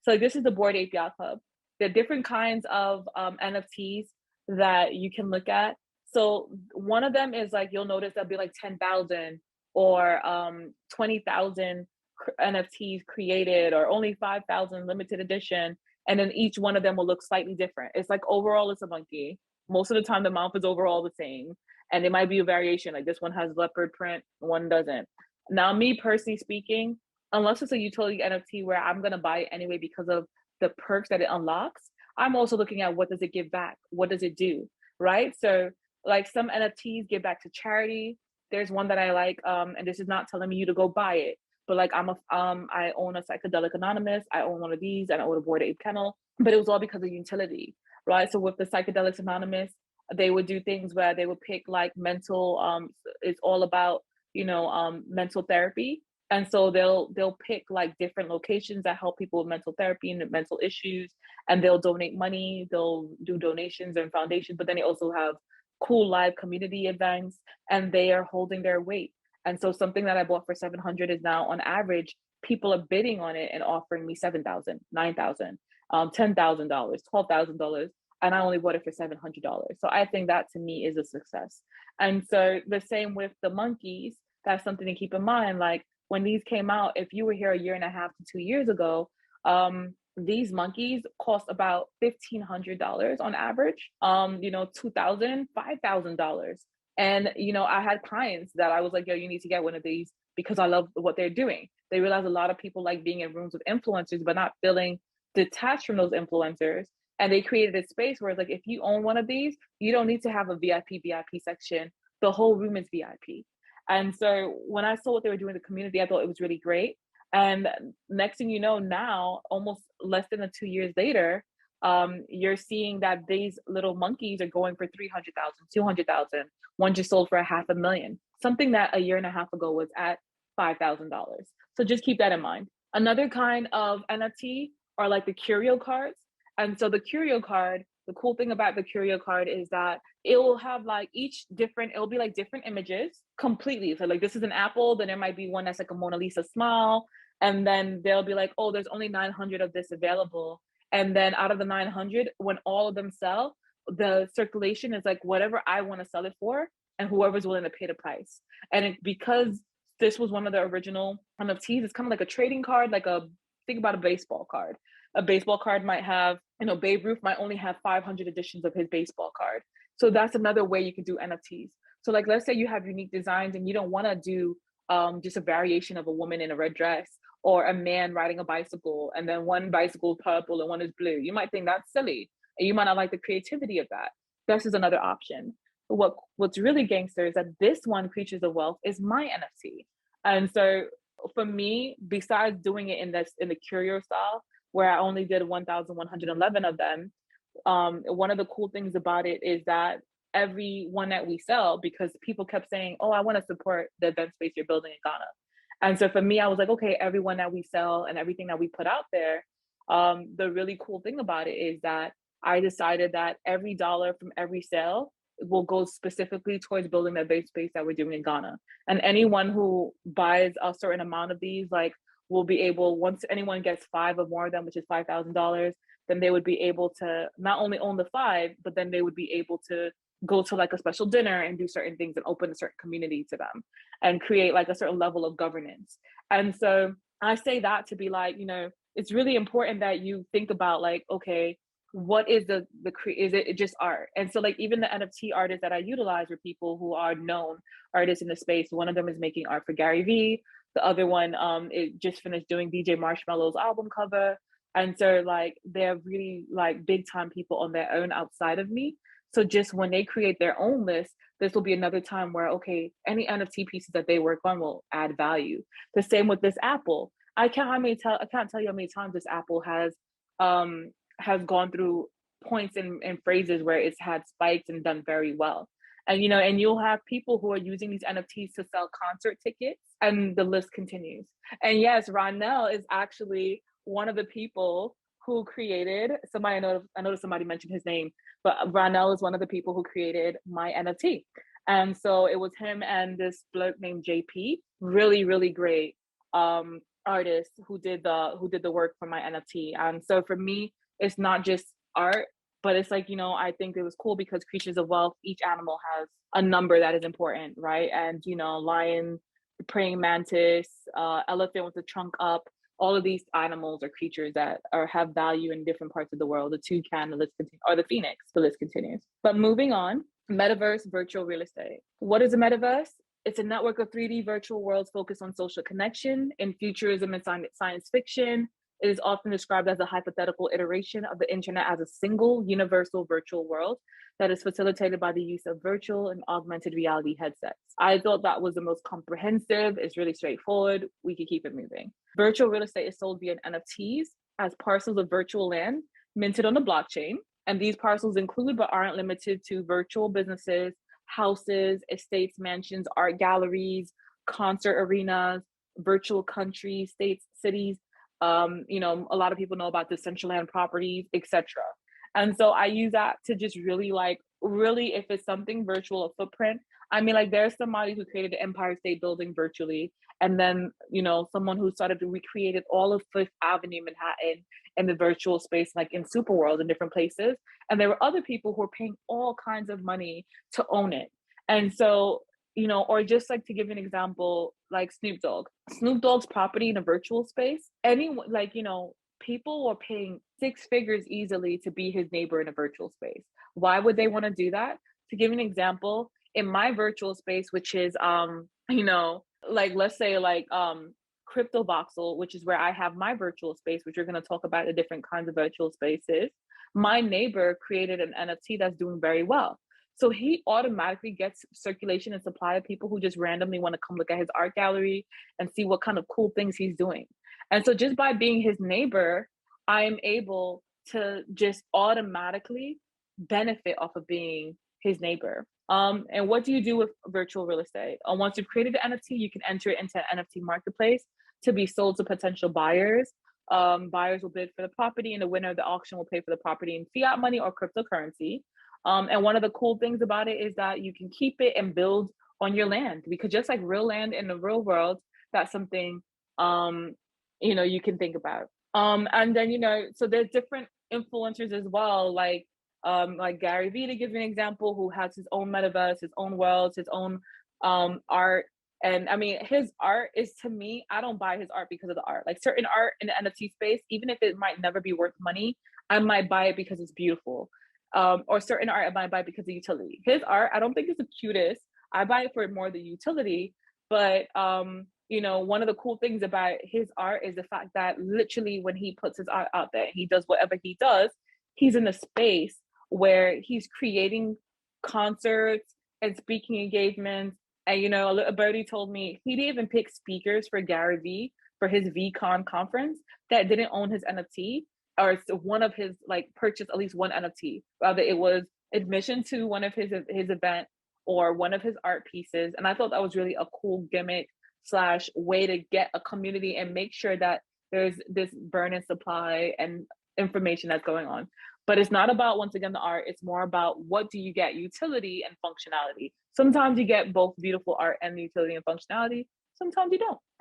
So this is the Bored Ape Yacht Club. There are different kinds of NFTs that you can look at. So one of them is like, you'll notice there'll be like 10,000 or 20,000 NFTs created, or only 5,000 limited edition. And then each one of them will look slightly different. It's like overall it's a monkey. Most of the time the mouth is overall the same. And it might be a variation, like this one has leopard print, one doesn't. Now, me personally speaking, unless it's a utility NFT where I'm gonna buy it anyway because of the perks that it unlocks, I'm also looking at what does it give back? What does it do? Right? So like some NFTs give back to charity. There's one that I like, and this is not telling you to go buy it, but like I own a Psychedelic Anonymous, I own one of these, and I own a Bored Ape Kennel, but it was all because of utility, right? So with the Psychedelics Anonymous, they would do things where they would pick like mental, it's all about, mental therapy. And so they'll pick like different locations that help people with mental therapy and mental issues, and they'll donate money, they'll do donations and foundations, but then they also have cool live community events, and they are holding their weight. And so something that I bought for 700 is now on average, people are bidding on it and offering me 7,000, 9,000, $10,000, $12,000. And I only bought it for $700. So I think that to me is a success. And so the same with the monkeys, that's something to keep in mind. Like when these came out, if you were here a year and a half to 2 years ago, these monkeys cost about $1,500 on average, $2,000, $5,000. And, I had clients that I was like, yo, you need to get one of these because I love what they're doing. They realize a lot of people like being in rooms with influencers, but not feeling detached from those influencers. And they created a space where it's like, if you own one of these, you don't need to have a VIP section. The whole room is VIP. And so when I saw what they were doing in the community, I thought it was really great. And next thing you know, now, almost less than 2 years later, you're seeing that these little monkeys are going for 300,000, 200,000. One just sold for $500,000, something that a year and a half ago was at $5,000. So just keep that in mind. Another kind of NFT are like the Curio Cards. And so the Curio Card, the cool thing about the Curio Card is that it will have like it'll be like different images completely. So like this is an apple, then there might be one that's like a Mona Lisa smile. And then they'll be like, oh, there's only 900 of this available. And then out of the 900, when all of them sell, the circulation is like whatever I want to sell it for, and whoever's willing to pay the price. And because this was one of the original NFTs, it's kind of like a trading card, think about a baseball card. A baseball card might have, Babe Ruth might only have 500 editions of his baseball card. So that's another way you can do NFTs. So like, let's say you have unique designs and you don't want to do just a variation of a woman in a red dress or a man riding a bicycle, and then one bicycle is purple and one is blue. You might think that's silly, and you might not like the creativity of that. This is another option. But what's really gangster is that this one, Creatures of Wealth, is my NFT. And so for me, besides doing it in the Curio style, where I only did 1,111 of them, one of the cool things about it is that every one that we sell, because people kept saying, oh, I want to support the event space you're building in Ghana. And so for me, I was like, okay, everyone that we sell and everything that we put out there, the really cool thing about it is that I decided that every dollar from every sale will go specifically towards building the event space that we're doing in Ghana. And anyone who buys a certain amount of these, will be able, once anyone gets 5 or more of them, which is $5,000, then they would be able to not only own the 5, but then they would be able to go to like a special dinner and do certain things and open a certain community to them and create like a certain level of governance. And so I say that to be like, it's really important that you think about like, okay, what is is it just art? And so like even the NFT artists that I utilize are people who are known artists in the space. One of them is making art for Gary Vee. The other one it just finished doing DJ Marshmallow's album cover. And so like they're really like big time people on their own outside of me. So just when they create their own list, this will be another time where, okay, any NFT pieces that they work on will add value. The same with this apple. I can't tell you how many times this apple has gone through points and phrases where it's had spikes and done very well. And, and you'll have people who are using these NFTs to sell concert tickets, and the list continues. And yes, Ronell is actually one of the people who created, I noticed somebody mentioned his name, but Ronell is one of the people who created my NFT. And so it was him and this bloke named JP, really, really great artists who did the work for my NFT. So for me, it's not just art, but it's like, I think it was cool because creatures of wealth, each animal has a number that is important, right? And lion, praying mantis, elephant with the trunk up, all of these animals are creatures that have value in different parts of the world. The toucan, the list continues, or the phoenix, the list continues. But moving on, metaverse, virtual real estate. What is a metaverse? It's a network of 3D virtual worlds focused on social connection. In futurism and science fiction, it is often described as a hypothetical iteration of the internet as a single universal virtual world that is facilitated by the use of virtual and augmented reality headsets. I thought that was the most comprehensive. It's really straightforward. We could keep it moving. Virtual real estate is sold via NFTs as parcels of virtual land minted on the blockchain. And these parcels include, but aren't limited to, virtual businesses, houses, estates, mansions, art galleries, concert arenas, virtual countries, states, cities. A lot of people know about Decentraland properties, etc. And so I use that to just really if it's something virtual, a footprint. I mean, like, there's somebody who created the Empire State Building virtually, and then someone who started to recreated all of Fifth Avenue, Manhattan, in the virtual space, like in Superworld and different places. And there were other people who were paying all kinds of money to own it. And so, or just like, to give an example, like Snoop Dogg's property in a virtual space, anyone, people were paying six figures easily to be his neighbor in a virtual space. Why would they want to do that? To give an example, in my virtual space, which is, let's say Crypto Voxel, which is where I have my virtual space, which we're going to talk about the different kinds of virtual spaces. My neighbor created an NFT that's doing very well. So he automatically gets circulation and supply of people who just randomly want to come look at his art gallery and see what kind of cool things he's doing. And so just by being his neighbor, I'm able to just automatically benefit off of being his neighbor. And what do you do with virtual real estate? Once you've created an NFT, you can enter it into an NFT marketplace to be sold to potential buyers. Buyers will bid for the property, and the winner of the auction will pay for the property in fiat money or cryptocurrency. And one of the cool things about it is that you can keep it and build on your land, because just like real land in the real world, that's something you can think about. And then so there's different influencers as well, like Gary Vee, to give you an example, who has his own metaverse, his own worlds, his own art. And I mean, his art is, to me, I don't buy his art because of the art. Like, certain art in the NFT space, even if it might never be worth money, I might buy it because it's beautiful. Or certain art I might buy because of utility. His art, I don't think it's the cutest. I buy it for more the utility. But one of the cool things about his art is the fact that literally when he puts his art out there, he does whatever he does, he's in a space where he's creating concerts and speaking engagements. And a birdie told me he didn't even pick speakers for Gary Vee for his VCon conference that didn't own his NFT, or one of his, purchase at least one NFT. Rather, it was admission to one of his event or one of his art pieces. And I thought that was really a cool gimmick / way to get a community and make sure that there's this burn and supply and information that's going on. But it's not about, once again, the art. It's more about, what do you get? Utility and functionality. Sometimes you get both beautiful art and utility and functionality. Sometimes you don't.